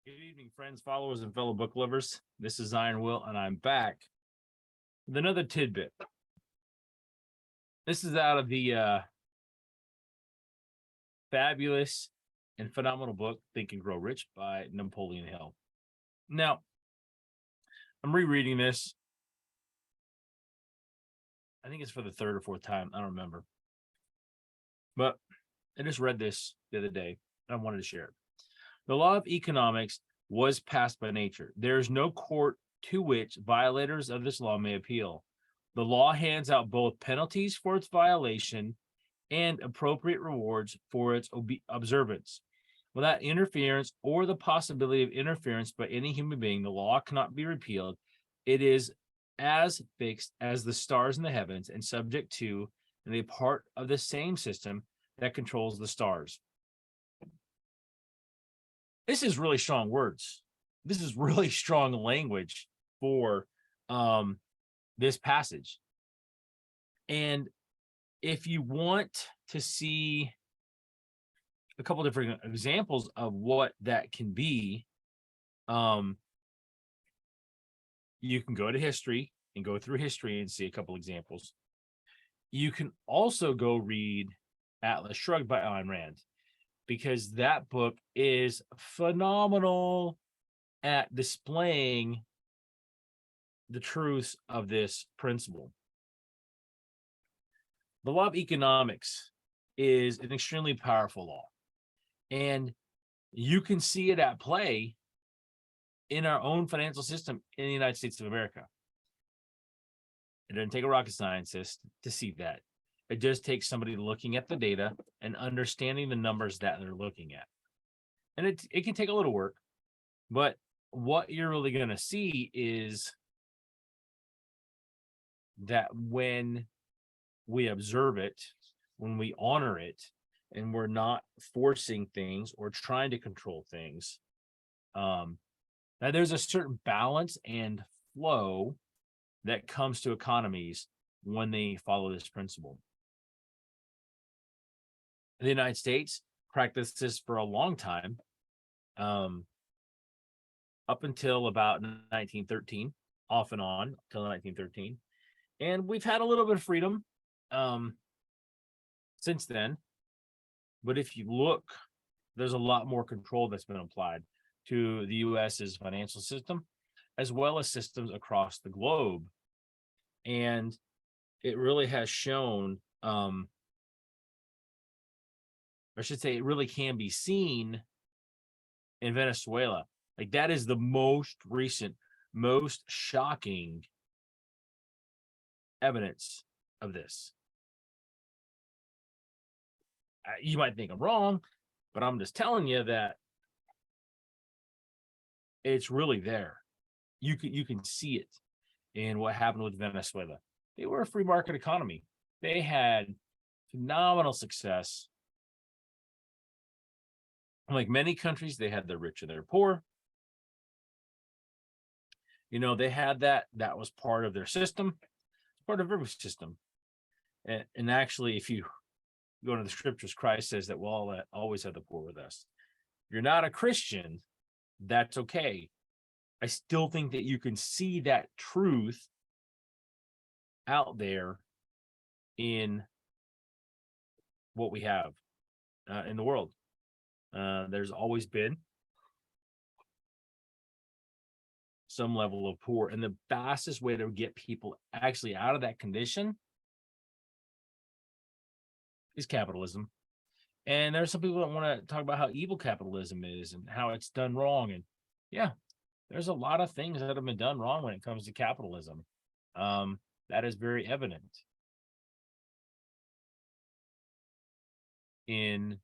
Good evening, friends, followers, and fellow book lovers. This is Iron Will, and I'm back with another tidbit. This is out of the fabulous and phenomenal book, Think and Grow Rich by Napoleon Hill. Now, I'm rereading this. I think it's for the third or fourth time. I don't remember. But I just read this the other day, and I wanted to share it. The law of economics was passed by nature. There is no court to which violators of this law may appeal. The law hands out both penalties for its violation and appropriate rewards for its observance. Without interference or the possibility of interference by any human being, the law cannot be repealed. It is as fixed as the stars in the heavens and subject to and a part of the same system that controls the stars. This is really strong words. This is really strong language for this passage. And if you want to see a couple different examples of what that can be, you can go to history and go through history and see a couple examples. You can also go read Atlas Shrugged by Ayn Rand, because that book is phenomenal at displaying the truths of this principle. The law of economics is an extremely powerful law, and you can see it at play in our own financial system in the United States of America. It doesn't take a rocket scientist to see that. It just takes somebody looking at the data and understanding the numbers that they're looking at. And it can take a little work, but what you're really going to see is that when we observe it, when we honor it, and we're not forcing things or trying to control things, now there's a certain balance and flow that comes to economies when they follow this principle. The United States practiced this for a long time, up until about 1913, off and on till 1913. And we've had a little bit of freedom since then. But if you look, there's a lot more control that's been applied to the US's financial system, as well as systems across the globe. And it really has shown, I should say, it really can be seen in Venezuela. Like, that is the most recent, most shocking evidence of this. You might think I'm wrong, but I'm just telling you that it's really there. You can see it in what happened with Venezuela. They were a free market economy. They had phenomenal success. Like many countries, they had their rich and their poor. You know, they had that. That was part of their system, part of every system. And actually, if you go to the scriptures, Christ says that we'll always have the poor with us. If you're not a Christian, that's okay. I still think that you can see that truth out there in what we have in the world. There's always been some level of poor, and the fastest way to get people actually out of that condition is capitalism. And there's some people that want to talk about how evil capitalism is and how it's done wrong. And yeah, there's a lot of things that have been done wrong when it comes to capitalism. That is very evident in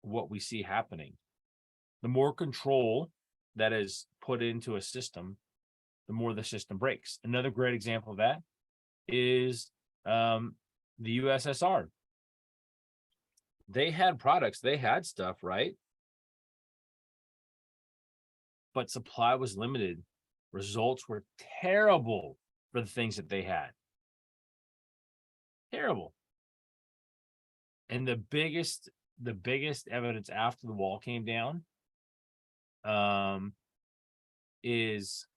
what we see happening. The more control that is put into a system, the more the system breaks. Another great example of that is the USSR. They had products, they had stuff, right? But supply was limited. Results were terrible for the things that they had. Terrible. And the biggest evidence after the wall came down is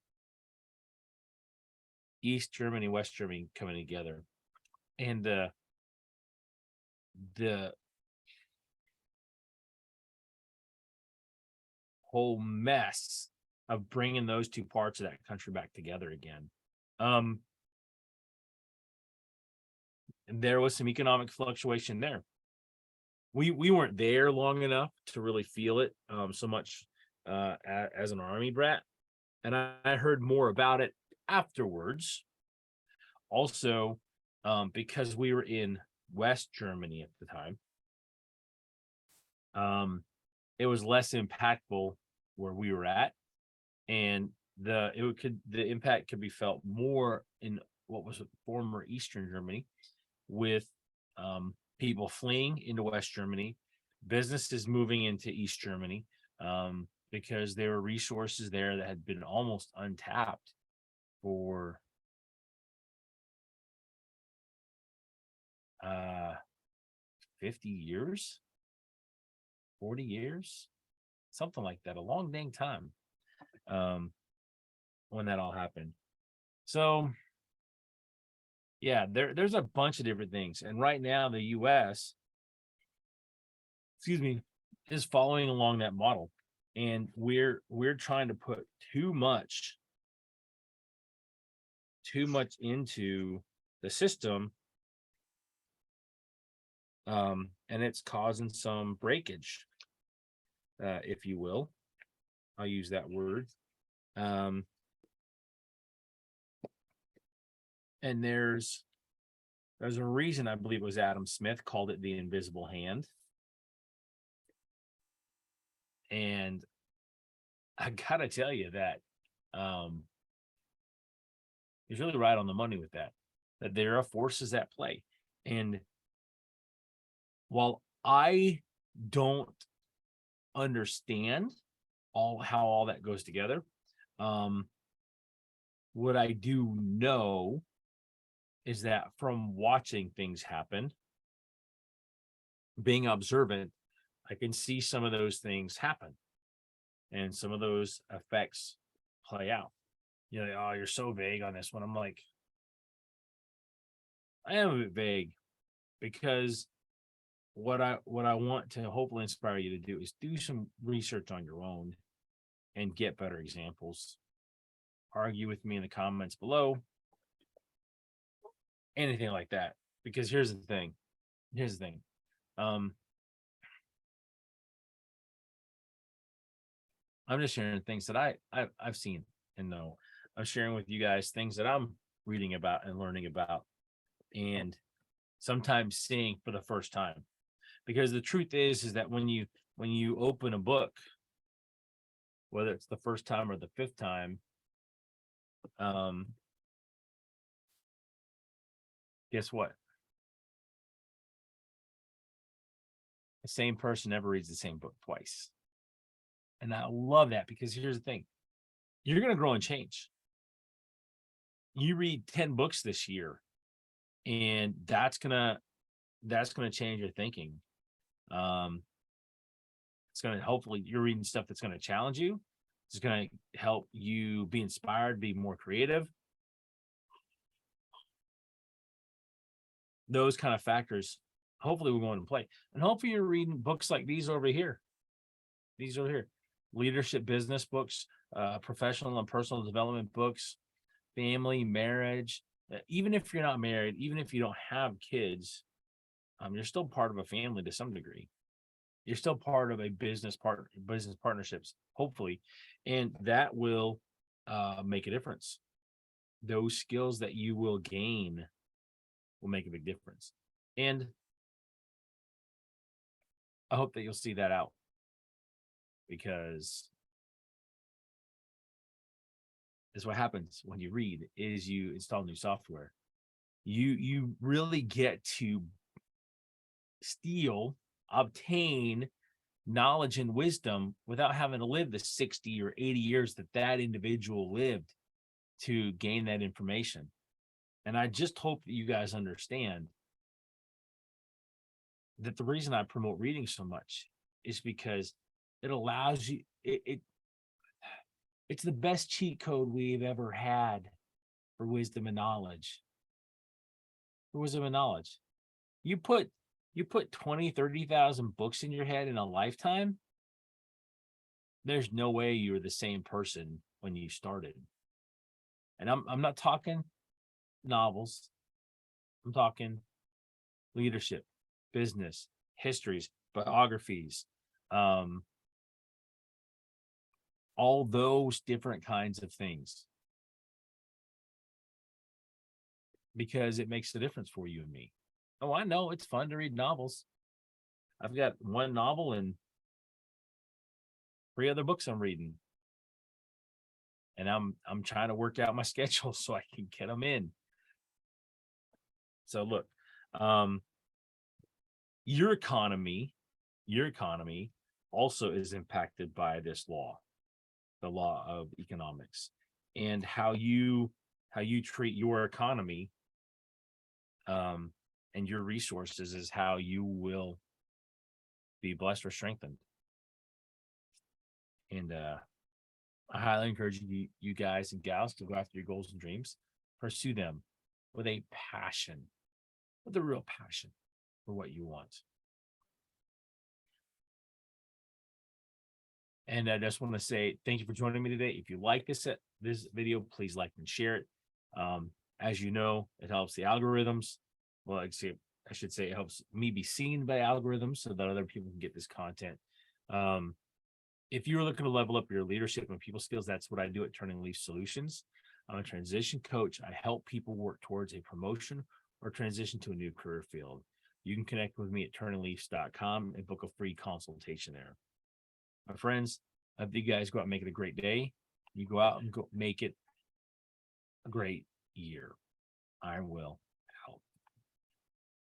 East Germany, West Germany coming together, and the whole mess of bringing those two parts of that country back together again. Um, and there was some economic fluctuation there. We weren't there long enough to really feel it so much as an army brat, and I heard more about it afterwards. Also, because we were in West Germany at the time, it was less impactful where we were at, and the impact could be felt more in what was former Eastern Germany, with people fleeing into West Germany, businesses moving into East Germany, because there were resources there that had been almost untapped for 50 years, 40 years, something like that, a long dang time, when that all happened. So yeah, there's a bunch of different things. And right now the US, excuse me, is following along that model. And we're trying to put too much into the system, and it's causing some breakage, if you will. I'll use that word. And there's a reason, I believe it was Adam Smith called it the invisible hand. And I gotta tell you that he's really right on the money with that. That there are forces at play. And while I don't understand how all that goes together, what I do know is that from watching things happen, being observant, I can see some of those things happen and some of those effects play out. You know, oh, you're so vague on this one. I'm like, I am a bit vague, because what I want to hopefully inspire you to do is do some research on your own and get better examples. Argue with me in the comments below, anything like that. Because here's the thing. I'm just sharing things that I've seen and know. I'm sharing with you guys things that I'm reading about and learning about, and sometimes seeing for the first time. Because the truth is that when you open a book, whether it's the first time or the fifth time, guess what? The same person never reads the same book twice. And I love that, because here's the thing. You're going to grow and change. You read 10 books this year, and that's going to change your thinking. It's going to, hopefully you're reading stuff that's going to challenge you. It's going to help you be inspired, be more creative. Those kind of factors, hopefully, will go into play. And hopefully you're reading books like these over here. Leadership, business books, professional and personal development books, family, marriage. Even if you're not married, even if you don't have kids, you're still part of a family to some degree. You're still part of a business partnerships, hopefully, and that will make a difference. Those skills that you will gain will make a big difference. And I hope that you'll see that out, because this is what happens when you read, is you install new software. You really get to obtain knowledge and wisdom without having to live the 60 or 80 years that individual lived to gain that information. And I just hope that you guys understand that the reason I promote reading so much is because it allows you, It's the best cheat code we've ever had for wisdom and knowledge. For wisdom and knowledge. You put 20, 30,000 books in your head in a lifetime. There's no way you were the same person when you started. And I'm not talking novels. I'm talking leadership, business, histories, biographies, all those different kinds of things. Because it makes a difference for you and me. Oh, I know it's fun to read novels. I've got one novel and 3 other books I'm reading. And I'm trying to work out my schedule so I can get them in. So look, your economy also is impacted by this law, the law of economics, and how you treat your economy and your resources is how you will be blessed or strengthened. And I highly encourage you guys and gals to go after your goals and dreams, pursue them with a passion, with a real passion for what you want. And I just want to say thank you for joining me today. If you like this video, please like and share it. As you know, it helps the algorithms. Well, I should say it helps me be seen by algorithms so that other people can get this content. If you're looking to level up your leadership and people skills, that's what I do at Turning Leaf Solutions. I'm a transition coach. I help people work towards a promotion or transition to a new career field. You can connect with me at turningleafs.com and book a free consultation there. My friends, I hope you guys go out and make it a great day. You go out and go make it a great year. I will.